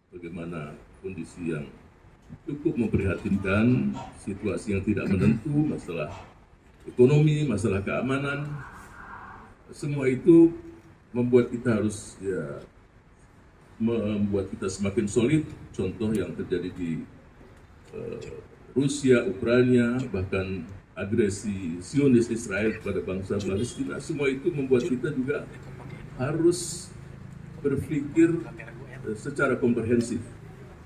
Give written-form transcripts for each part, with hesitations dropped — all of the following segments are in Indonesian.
bagaimana kondisi yang cukup memprihatinkan, situasi yang tidak menentu, masalah ekonomi, masalah keamanan, semua itu membuat kita harus membuat kita semakin solid. Contoh yang terjadi di Rusia, Ukraina, bahkan agresi Zionis Israel kepada bangsa Palestina, semua itu membuat kita juga harus berpikir secara komprehensif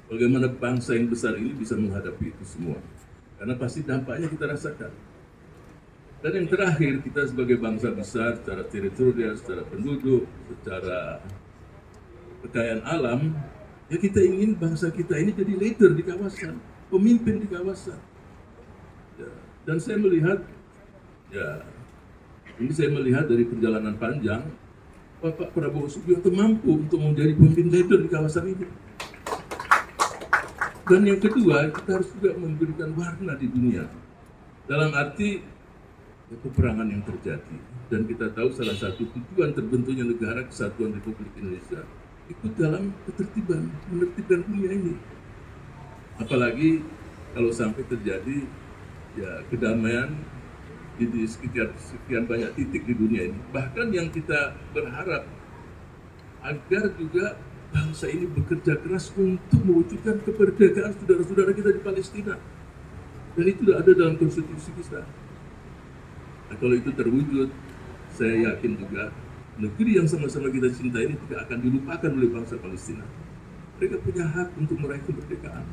bagaimana bangsa yang besar ini bisa menghadapi itu semua, karena pasti dampaknya kita rasakan. Dan yang terakhir, kita sebagai bangsa besar secara teritorial, secara penduduk, secara kekayaan alam, ya kita ingin bangsa kita ini jadi leader di kawasan, pemimpin di kawasan. Ya, dan saya melihat, ini saya melihat dari perjalanan panjang, Bapak Prabowo Subianto mampu untuk menjadi pemimpin leader di kawasan ini. Dan yang kedua, kita harus juga memberikan warna di dunia. Dalam arti peperangan yang terjadi. Dan kita tahu salah satu tujuan terbentuknya negara Kesatuan Republik Indonesia ikut dalam ketertiban, menertibkan dunia ini. Apalagi kalau sampai terjadi kedamaian di sekian banyak titik di dunia ini. Bahkan yang kita berharap agar juga bangsa ini bekerja keras untuk mewujudkan kemerdekaan saudara-saudara kita di Palestina. Dan itu sudah ada dalam konstitusi kita. Nah, kalau itu terwujud, saya yakin juga negeri yang sama-sama kita cinta ini tidak akan dilupakan oleh bangsa Palestina. Mereka punya hak untuk meraih kemerdekaan.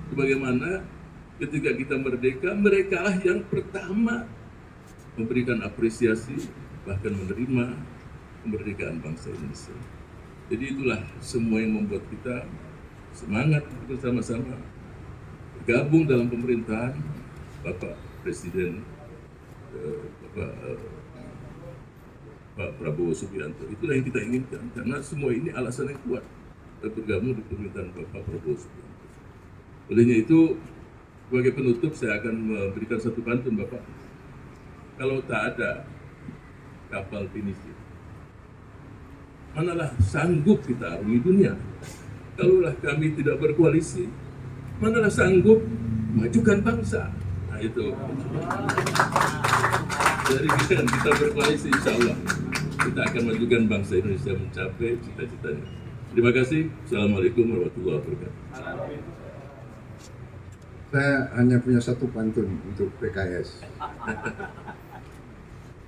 Sebagaimana ketika kita merdeka, mereka lah yang pertama memberikan apresiasi, bahkan menerima kemerdekaan bangsa Indonesia. Jadi itulah semua yang membuat kita semangat bersama-sama bergabung dalam pemerintahan Bapak Presiden Pak Prabowo Subianto. Itulah yang kita inginkan, karena semua ini alasan yang kuat kita bergabung di pemerintahan Bapak Prabowo Subianto. Olehnya itu, sebagai penutup saya akan memberikan satu pantun, Bapak. Kalau tak ada kapal Fenisi, manalah sanggup kita arungi dunia. Kalaulah kami tidak berkoalisi, manalah sanggup majukan bangsa. Nah itu. Dari kita berkoalisi, insya Allah kita akan majukan bangsa Indonesia mencapai cita-citanya. Terima kasih. Assalamualaikum warahmatullahi wabarakatuh. Saya hanya punya satu pantun untuk PKS.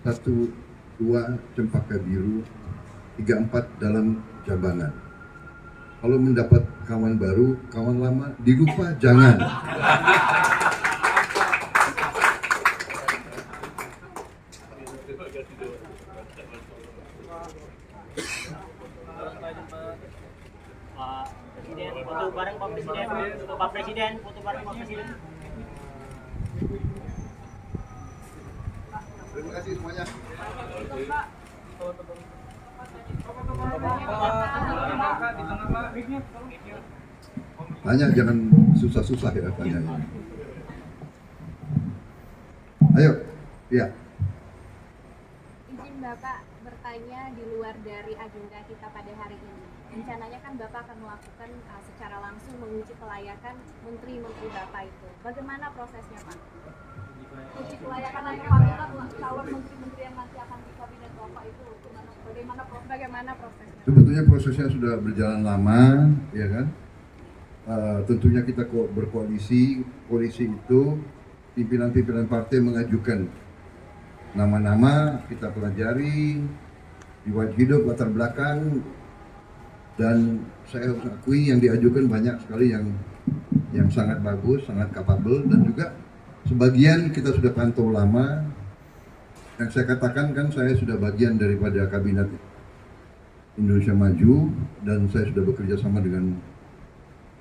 1, 2 cempaka biru, 3, 4 dalam jambangan. Kalau mendapat kawan baru, kawan lama dilupa jangan. Presiden, foto bareng Pak Presiden, foto Pak Presiden, foto bareng Pak Presiden. Terima kasih semuanya. Tanya jangan susah-susah ya tanyanya. Ayo, ya. Izin Bapak bertanya di luar dari agenda kita pada hari ini. Rencananya kan Bapak akan melakukan secara langsung menguji kelayakan menteri-menteri Bapak itu. Bagaimana prosesnya, Pak? Uji kelayakan calon menteri-menteri yang nanti akan di kabinet Bapak itu bagaimana prosesnya? Sebetulnya prosesnya sudah berjalan lama, ya kan? Tentunya kita berkoalisi, koalisi itu pimpinan-pimpinan partai mengajukan nama-nama, kita pelajari riwayat hidup, latar belakang, dan saya harus akui yang diajukan banyak sekali yang sangat bagus, sangat kapabel, dan juga sebagian kita sudah pantau lama. Yang saya katakan kan saya sudah bagian daripada kabinet Indonesia Maju, dan saya sudah bekerja sama dengan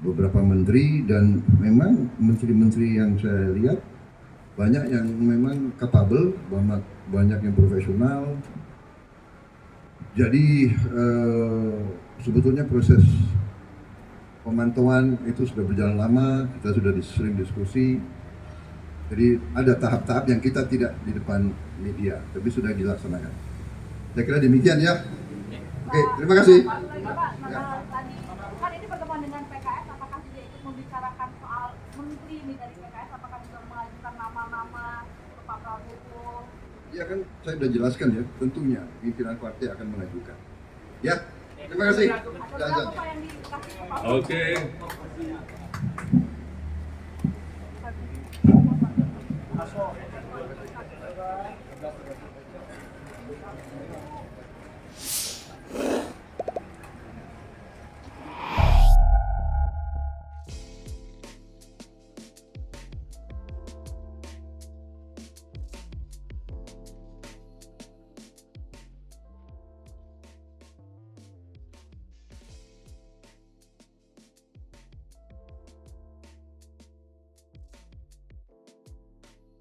beberapa menteri, dan memang menteri-menteri yang saya lihat banyak yang memang kapabel, banyak yang profesional. Jadi sebetulnya proses pemantauan itu sudah berjalan lama, kita sudah sering diskusi. Jadi ada tahap-tahap yang kita tidak di depan media, tapi sudah dilaksanakan. Saya kira demikian ya. Oke, terima kasih. Bapak, tadi kan ini pertemuan dengan PKS, apakah juga ikut membicarakan soal menteri ini dari PKS, apakah juga mengajukan nama-nama ke Pak Prabowo? Ya kan saya sudah jelaskan ya, tentunya pimpinan partai akan mengajukan. Ya, terima kasih. Ada berapa Pak yang dikasih ke Pak? Oke.